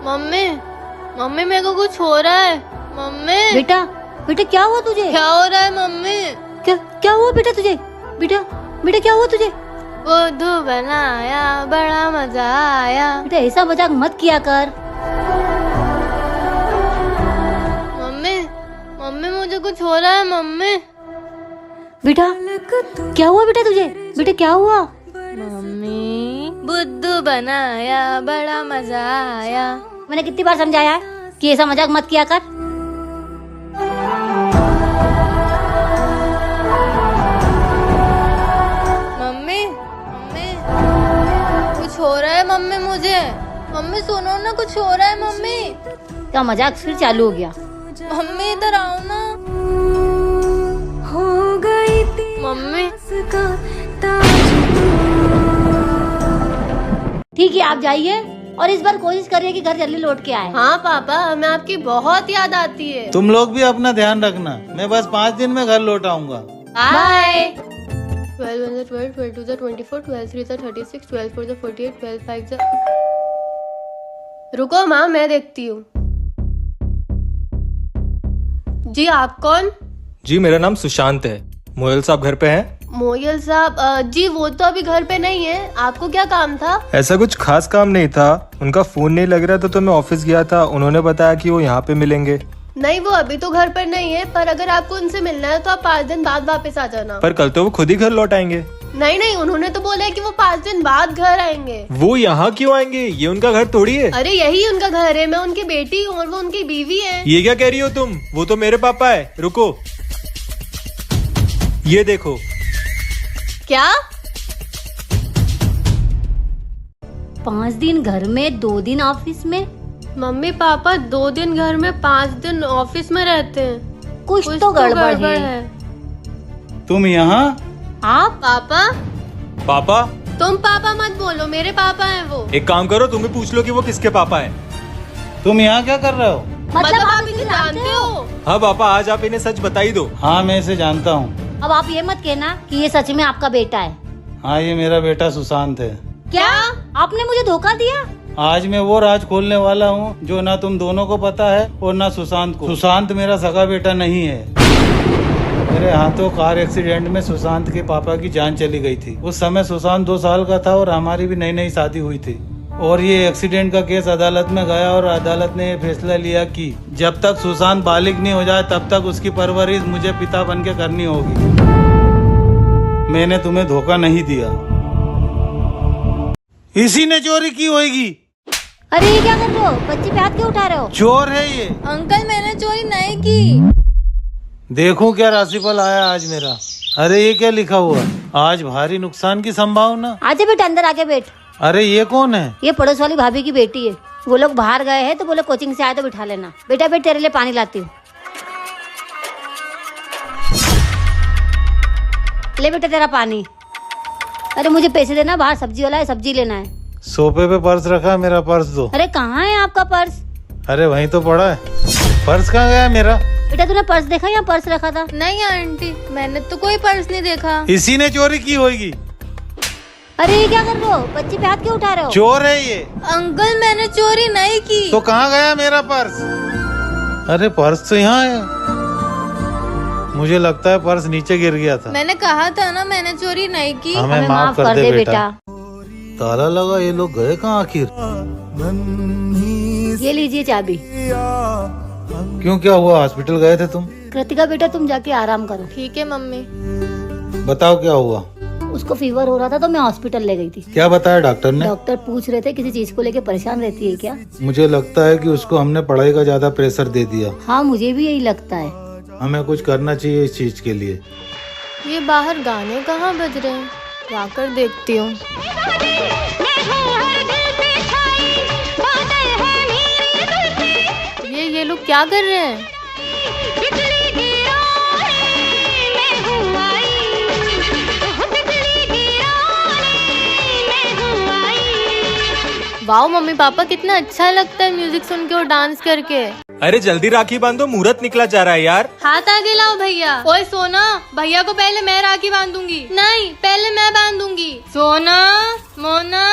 Mummy mummy मेरे को कुछ हो रहा है। मम्मी बेटा बेटा क्या हुआ तुझे? क्या हो रहा है मम्मी? क्या हुआ बेटा तुझे? बेटा बेटा क्या हुआ तुझे? बुद्धू बनाया बड़ा मजा आया। बेटा ऐसा मजाक मत किया कर। मम्मी मम्मी मुझे कुछ हो रहा है मम्मी। बेटा क्या हुआ बेटा तुझे? बेटा क्या हुआ? मम्मी बुद्धू बनाया बड़ा मजा आया। मैंने कितनी बार समझाया है कि ऐसा मजाक मत किया कर। मम्मी मम्मी कुछ हो रहा है मम्मी मुझे। मम्मी सुनो ना कुछ हो रहा है मम्मी। क्या मजाक फिर चालू हो गया? मम्मी इधर आओ ना। हो गई मम्मी। ठीक है आप जाइए और इस बार कोशिश करिए कि घर जल्दी लौट के आए। हाँ पापा हमें आपकी बहुत याद आती है। तुम लोग भी अपना ध्यान रखना। मैं बस 5 दिन में घर लौट आऊंगा। बाय। 12 1 12 12 2 24 12 3 36 12 4 48 12 5 रुको माँ मैं देखती हूँ। जी आप कौन? जी मेरा नाम सुशांत है। मोयल साहब घर पे हैं? मोयल साहब जी वो तो अभी घर पे नहीं है। आपको क्या काम था? ऐसा कुछ खास काम नहीं था, उनका फोन नहीं लग रहा था तो मैं ऑफिस गया था। उन्होंने बताया कि वो यहाँ पे मिलेंगे। नहीं वो अभी तो घर पर नहीं है, पर अगर आपको उनसे मिलना है तो आप 5 दिन बाद वापस आ जाना। पर कल तो वो खुद ही घर लौट आएंगे। नहीं नहीं उन्होंने तो बोला है कि वो 5 दिन बाद घर आएंगे। वो यहाँ क्यों आएंगे? ये उनका घर थोड़ी है। अरे यही उनका घर है। मैं उनकी बेटी हूँ और वो उनकी बीवी है। ये क्या कह रही हो तुम? वो तो मेरे पापा है। रुको ये देखो। क्या? 5 दिन घर में 2 दिन ऑफिस में? मम्मी पापा 2 दिन घर में 5 दिन ऑफिस में रहते हैं। कुछ तो गड़बड़ है। तुम यहाँ? आप पापा तुम पापा मत बोलो, मेरे पापा हैं वो। एक काम करो, तुम ही पूछ लो कि वो किसके पापा है। तुम यहाँ क्या कर रहे हो? मतलब आप इसे जानते हो? हाँ पापा आज आप इन्हें सच बता ही दो। हाँ मैं इसे जानता हूँ। अब आप ये मत कहना कि ये सच में आपका बेटा है। हाँ ये मेरा बेटा सुशांत है। क्या आपने मुझे धोखा दिया? आज मैं वो राज खोलने वाला हूँ जो ना तुम दोनों को पता है और ना सुशांत को। सुशांत मेरा सगा बेटा नहीं है। मेरे हाथों कार एक्सीडेंट में सुशांत के पापा की जान चली गई थी। उस समय सुशांत 2 साल का था और हमारी भी नई नई शादी हुई थी। और ये एक्सीडेंट का केस अदालत में गया और अदालत ने ये फैसला लिया कि जब तक सुशांत बालिग नहीं हो जाए तब तक उसकी परवरिश मुझे पिता बन के करनी होगी। मैंने तुम्हें धोखा नहीं दिया। इसी ने चोरी की होगी। अरे ये क्या कर रहे हो? बच्चे पे हाथ क्यों उठा रहे हो? चोर है ये। अंकल मैंने चोरी नहीं की। देखो क्या राशिफल आया आज मेरा। अरे ये क्या लिखा हुआ? आज भारी नुकसान की संभावना। आजा बेटा अंदर आके बैठ। अरे ये कौन है? ये पड़ोस वाली भाभी की बेटी है। वो लोग बाहर गए हैं तो बोले कोचिंग से आए तो बिठा लेना। बेटा बेटा तेरे लिए पानी लाती हूँ। ले बेटा तेरा पानी। अरे मुझे पैसे देना, बाहर सब्जी वाला है, सब्जी लेना है। सोफे पे पर्स रखा है, मेरा पर्स दो। अरे कहाँ है आपका पर्स? अरे वहीं तो पड़ा है। पर्स कहाँ गया मेरा? बेटा तूने पर्स देखा या पर्स रखा था? नहीं आंटी मैंने तो कोई पर्स नहीं देखा। इसी ने चोरी की होगी। अरे ये क्या कर रहे हो? बच्चे पे हाथ क्यों उठा रहे हो? चोर है ये। अंकल मैंने चोरी नहीं की। तो कहाँ गया मेरा पर्स? अरे पर्स तो यहाँ है। मुझे लगता है पर्स नीचे गिर गया था। मैंने कहा था ना मैंने चोरी नहीं की। हमें माफ कर दे बेटा। ताला लगा, ये लोग गए कहाँ आखिर? ये लीजिए चाबी। क्यों क्या हुआ? हॉस्पिटल गए थे तुम? कृतिका बेटा तुम जाके आराम करो। ठीक है मम्मी। बताओ क्या हुआ? उसको फीवर हो रहा था तो मैं हॉस्पिटल ले गई थी। क्या बताया डॉक्टर ने? डॉक्टर पूछ रहे थे किसी चीज को लेके परेशान रहती है क्या? मुझे लगता है कि उसको हमने पढ़ाई का ज्यादा प्रेशर दे दिया। हाँ मुझे भी यही लगता है। हमें कुछ करना चाहिए इस चीज के लिए। ये बाहर गाने कहाँ बज रहे हैं? जाकर देखती हूँ। ये लोग क्या कर रहे हैं? वाओ मम्मी पापा कितना अच्छा लगता है म्यूजिक सुन के और डांस करके। अरे जल्दी राखी बांधो, मुहूर्त निकला जा रहा है यार। हाथ आगे लाओ भैया। ओए सोना, भैया को पहले मैं राखी बांधूंगी। नहीं, पहले मैं बांधूंगी। सोना, मोना।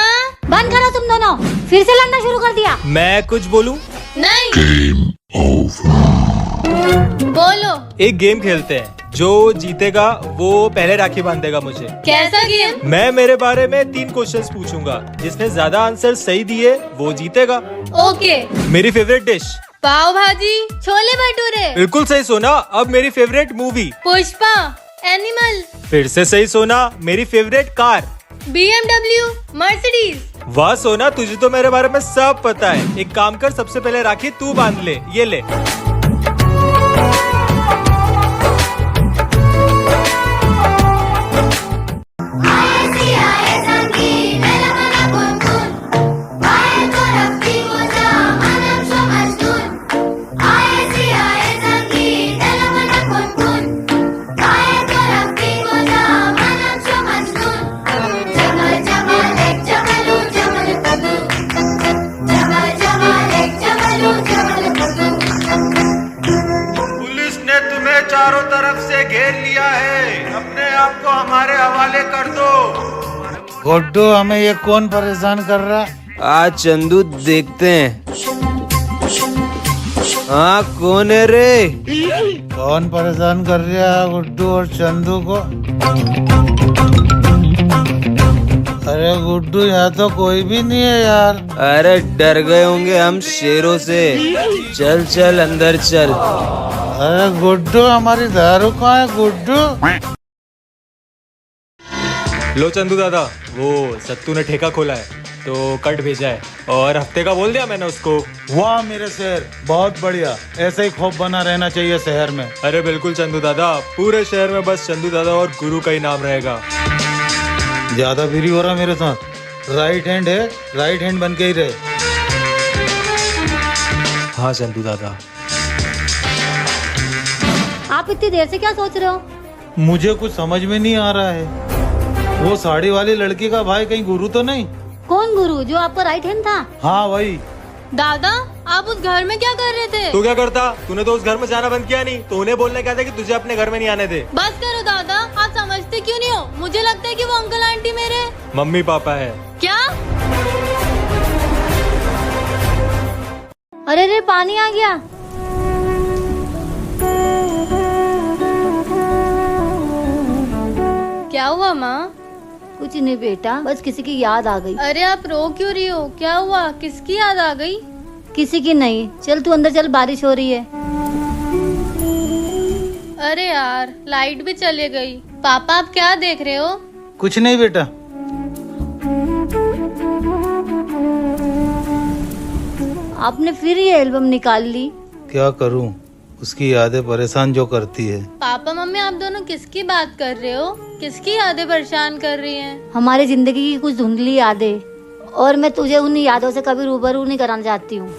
बंद करो तुम दोनों, फिर से लड़ना शुरू कर दिया। मैं कुछ बोलूं? नहीं। बोलो। एक गेम खेलते हैं, जो जीतेगा वो पहले राखी बांधेगा मुझे। कैसा गेम? मैं मेरे बारे में 3 क्वेश्चंस पूछूंगा, जिसने ज्यादा आंसर सही दिए वो जीतेगा। ओके। मेरी फेवरेट डिश? पाव भाजी, छोले भटूरे। बिल्कुल सही सोना। अब मेरी फेवरेट मूवी? पुष्पा, एनिमल। फिर से सही सोना। मेरी फेवरेट कार? BMW, Mercedes. वाह सोना, तुझे तो मेरे बारे में सब पता है। एक काम कर, सबसे पहले राखी तू बांध ले। ये ले। पुलिस ने तुम्हें चारों तरफ से घेर लिया है, अपने आप को हमारे हवाले कर दो। गुड्डू, हमें ये कौन परेशान कर रहा? आज चंदू देखते हैं। हाँ, कौन है रे? कौन परेशान कर रहा है गुड्डू और चंदू को? अरे गुड्डू, यहाँ तो कोई भी नहीं है यार। अरे डर गए होंगे हम शेरों से। चल चल अंदर चल। अरे गुड्डू, हमारी दारू कहाँ है गुड्डू? लो चंदू दादा, वो सत्तू ने ठेका खोला है तो कट भेजा है, और हफ्ते का बोल दिया मैंने उसको। वाह मेरे शहर, बहुत बढ़िया। ऐसे ही खौफ बना रहना चाहिए शहर में। अरे बिल्कुल चंदू दादा, पूरे शहर में बस चंदू दादा और गुरु का ही नाम रहेगा। ज्यादा फ्री हो रहा मेरे साथ। राइट हैंड है, राइट हैंड बन के ही रहे। हाँ चंदू दादा। आप इतनी देर से क्या सोच रहे हो? मुझे कुछ समझ में नहीं आ रहा है। वो साड़ी वाली लड़की का भाई कहीं गुरु तो नहीं? कौन गुरु? जो आपका राइट हैंड था? हाँ वही। दादा, आप उस घर में क्या कर रहे थे? तू क्या करता? तूने तो उस घर में जाना बंद किया नहीं, तो उन्हें बोलने क्या था कि तुझे अपने घर में नहीं आने दे। बस करो दादा, आप समझते क्यों नहीं हो? मुझे लगता है कि वो अंकल आंटी मेरे मम्मी पापा है। क्या? अरे रे, पानी आ गया। क्या हुआ माँ? कुछ नहीं बेटा, बस किसी की याद आ गई। अरे आप रो क्यों रही हो? क्या हुआ? किसकी याद आ गई? किसी की नहीं। चल तू अंदर चल, बारिश हो रही है। अरे यार, लाइट भी चली गई। पापा, आप क्या देख रहे हो? कुछ नहीं बेटा। आपने फिर ये एल्बम निकाल ली? क्या करूं, उसकी यादें परेशान जो करती है। पापा मम्मी, आप दोनों किसकी बात कर रहे हो? किसकी यादें परेशान कर रही हैं? हमारी जिंदगी की कुछ धुंधली यादें, और मैं तुझे उन यादों से कभी रूबरू नहीं कराना चाहती हूँ।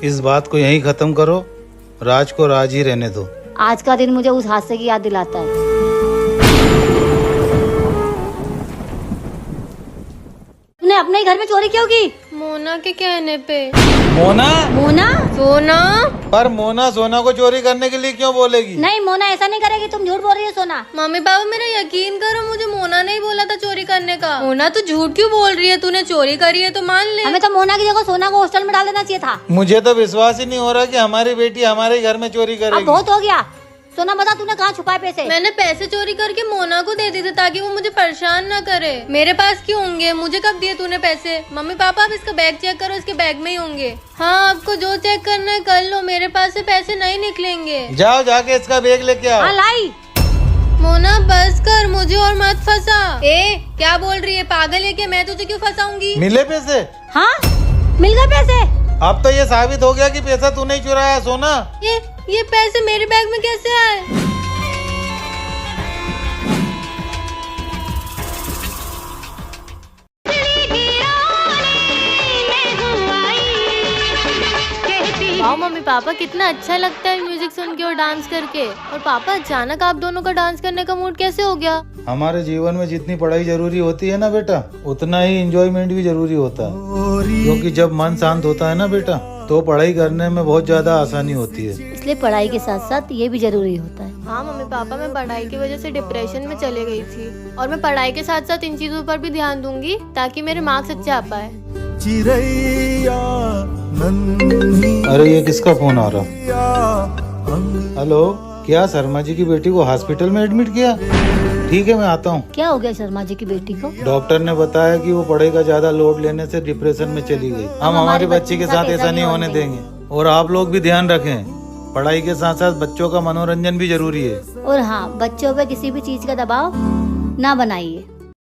इस बात को यहीं खत्म करो, राज को राज ही रहने दो। आज का दिन मुझे उस हादसे की याद दिलाता है। तूने अपने ही घर में चोरी क्यों की? मोना के कहने पे। मोना? मोना? सोना? पर मोना सोना को चोरी करने के लिए क्यों बोलेगी? नहीं, मोना ऐसा नहीं करेगी। तुम झूठ बोल रही हो सोना। मम्मी पापा, मेरा यकीन करो, मुझे मोना नहीं बोला था चोरी करने का। मोना, तू झूठ क्यों बोल रही है? तूने चोरी करी है तो मान ले। हमें तो मोना की जगह सोना को हॉस्टल में डाल देना चाहिए था। मुझे तो विश्वास ही नहीं हो रहा कि हमारी बेटी हमारे घर में चोरी अब करेगी। बहुत हो गया। सोना बता, तूने कहाँ छुपाए पैसे? मैंने पैसे चोरी करके मोना को दे दिए थे ताकि वो मुझे परेशान ना करे। मेरे पास क्यों होंगे? मुझे कब दिए तूने पैसे? मम्मी पापा, आप इसका बैग चेक करो, इसके बैग में ही होंगे। हाँ, आपको जो चेक करना है कर लो, मेरे पास से पैसे नहीं निकलेंगे। जाओ जाके इसका बैग लेके आओ। हाँ लाई। मोना बस कर, मुझे और मत फंसा। क्या बोल रही है? पागल है क्या? मैं तुझे क्यों फंसाऊंगी? मिले पैसे? हाँ, मिल गए पैसे। अब तो ये साबित हो गया कि पैसा तूने ही चुराया सोना। ये पैसे मेरे बैग में कैसे आए? वाह मम्मी पापा, कितना अच्छा लगता है म्यूजिक सुन के और डांस करके। और पापा, अचानक आप दोनों का डांस करने का मूड कैसे हो गया? हमारे जीवन में जितनी पढ़ाई जरूरी होती है ना बेटा, उतना ही एंजॉयमेंट भी जरूरी होता है। क्योंकि जब मन शांत होता है ना बेटा, तो पढ़ाई करने में बहुत ज्यादा आसानी होती है। इसलिए पढ़ाई के साथ साथ ये भी जरूरी होता है। हाँ मम्मी पापा, मैं पढ़ाई की वजह से डिप्रेशन में चले गई थी और मैं पढ़ाई के साथ साथ इन चीजों पर भी ध्यान दूंगी ताकि मेरे मार्क्स अच्छे आ पाए। अरे ये किसका फोन आ रहा? हेलो, क्या शर्मा जी की बेटी को हॉस्पिटल में एडमिट किया? ठीक है मैं आता हूँ। क्या हो गया शर्मा जी की बेटी को? डॉक्टर ने बताया कि वो पढ़ाई का ज्यादा लोड लेने से डिप्रेशन में चली गई। हम हमारे बच्चे के साथ ऐसा नहीं होने देंगे। और आप लोग भी ध्यान रखें, पढ़ाई के साथ साथ बच्चों का मनोरंजन भी जरूरी है। और हाँ, बच्चों पे किसी भी चीज का दबाव ना बनाइए।